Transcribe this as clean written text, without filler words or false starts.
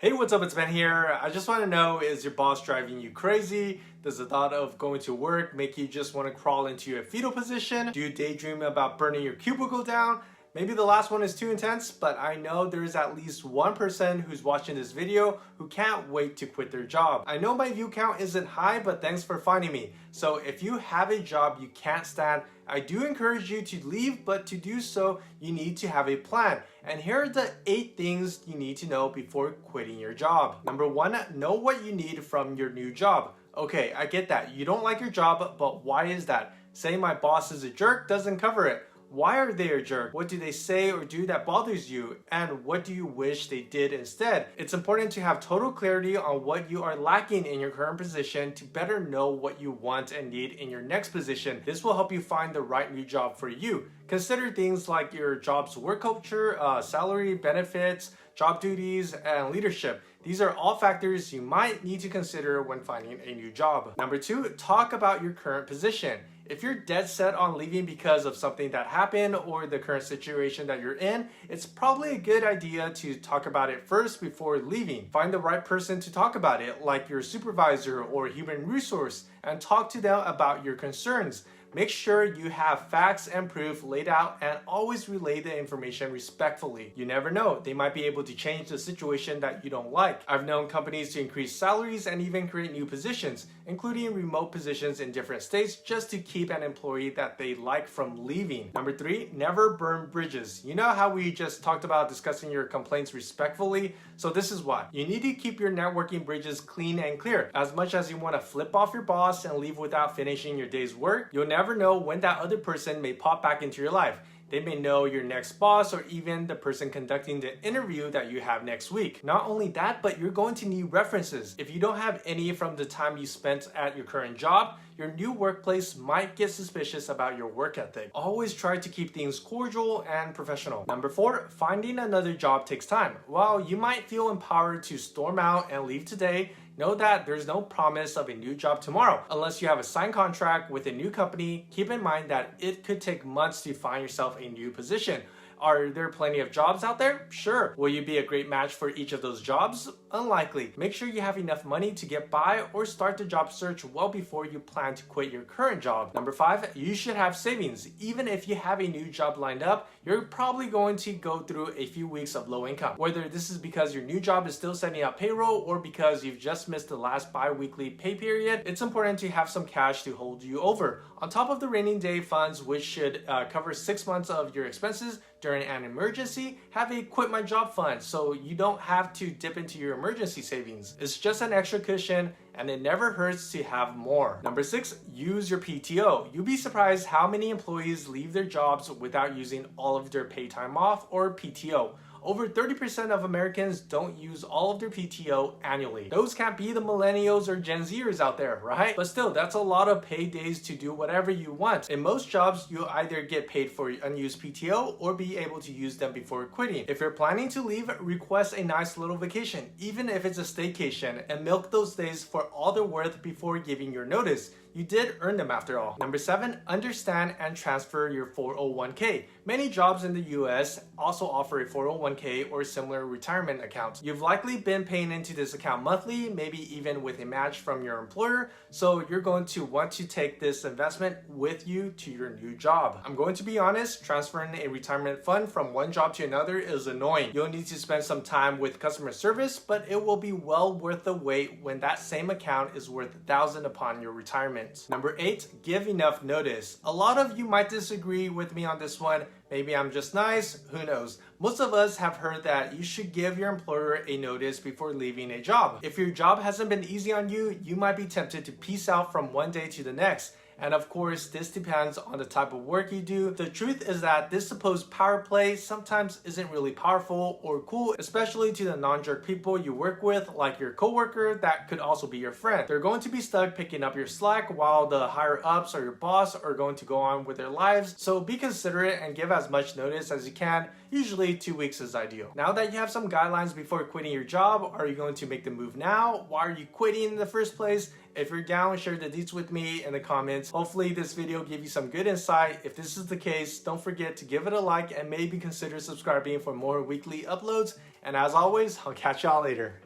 Hey, what's up? It's Ben here. I just want to know, is your boss driving you crazy? Does the thought of going to work make you just want to crawl into a fetal position? Do you daydream about burning your cubicle down? Maybe the last one is too intense, but I know there's at least one person who's watching this video who can't wait to quit their job. I know my view count isn't high, but thanks for finding me. So if you have a job you can't stand, I do encourage you to leave, but to do so, you need to have a plan. And here are the 8 things you need to know before quitting your job. Number 1, know what you need from your new job. Okay, I get that. You don't like your job, but why is that? Saying my boss is a jerk doesn't cover it. Why are they a jerk? What do they say or do that bothers you? And what do you wish they did instead? It's important to have total clarity on what you are lacking in your current position to better know what you want and need in your next position. This will help you find the right new job for you. Consider things like your job's work culture, salary, benefits, job duties, and leadership. These are all factors you might need to consider when finding a new job. Number 2, talk about your current position. If you're dead set on leaving because of something that happened or the current situation that you're in, it's probably a good idea to talk about it first before leaving. Find the right person to talk about it, like your supervisor or human resource, and talk to them about your concerns. Make sure you have facts and proof laid out and always relay the information respectfully. You never know, they might be able to change the situation that you don't like. I've known companies to increase salaries and even create new positions, including remote positions in different states, just to keep an employee that they like from leaving. Number 3, never burn bridges. You know how we just talked about discussing your complaints respectfully? So this is why. You need to keep your networking bridges clean and clear. As much as you want to flip off your boss and leave without finishing your day's work, you'll never know when that other person may pop back into your life. They may know your next boss or even the person conducting the interview that you have next week. Not only that, but you're going to need references. If you don't have any from the time you spent at your current job, your new workplace might get suspicious about your work ethic. Always try to keep things cordial and professional. Number 4, finding another job takes time. While you might feel empowered to storm out and leave today, know that there's no promise of a new job tomorrow. Unless you have a signed contract with a new company, keep in mind that it could take months to find yourself a new position. Are there plenty of jobs out there? Sure. Will you be a great match for each of those jobs? Unlikely. Make sure you have enough money to get by or start the job search well before you plan to quit your current job. Number 5, you should have savings. Even if you have a new job lined up, you're probably going to go through a few weeks of low income. Whether this is because your new job is still sending out payroll or because you've just missed the last bi-weekly pay period, it's important to have some cash to hold you over. On top of the rainy day funds, which should cover 6 months of your expenses during an emergency, have a quit my job fund so you don't have to dip into your emergency savings. It's just an extra cushion and it never hurts to have more. Number 6, use your PTO. You'll be surprised how many employees leave their jobs without using all of their paid time off or PTO. Over 30% of Americans don't use all of their PTO annually. Those can't be the millennials or Gen Zers out there, right? But still, that's a lot of paid days to do whatever you want. In most jobs, you'll either get paid for unused PTO or be able to use them before quitting. If you're planning to leave, request a nice little vacation, even if it's a staycation, and milk those days for all they're worth before giving your notice. You did earn them after all. Number 7, understand and transfer your 401k. Many jobs in the US also offer a 401k or similar retirement account. You've likely been paying into this account monthly, maybe even with a match from your employer, so you're going to want to take this investment with you to your new job. I'm going to be honest, transferring a retirement fund from one job to another is annoying. You'll need to spend some time with customer service, but it will be well worth the wait when that same account is worth $1,000 upon your retirement. Number 8, give enough notice. A lot of you might disagree with me on this one. Maybe I'm just nice, who knows? Most of us have heard that you should give your employer a notice before leaving a job. If your job hasn't been easy on you, you might be tempted to peace out from one day to the next. And of course, this depends on the type of work you do. The truth is that this supposed power play sometimes isn't really powerful or cool, especially to the non-jerk people you work with, like your coworker that could also be your friend. They're going to be stuck picking up your slack while the higher ups or your boss are going to go on with their lives. So be considerate and give as much notice as you can. Usually 2 weeks is ideal. Now that you have some guidelines before quitting your job, are you going to make the move now? Why are you quitting in the first place? If you're down, share the deets with me in the comments. Hopefully this video gave you some good insight. If this is the case, don't forget to give it a like and maybe consider subscribing for more weekly uploads. And as always, I'll catch y'all later.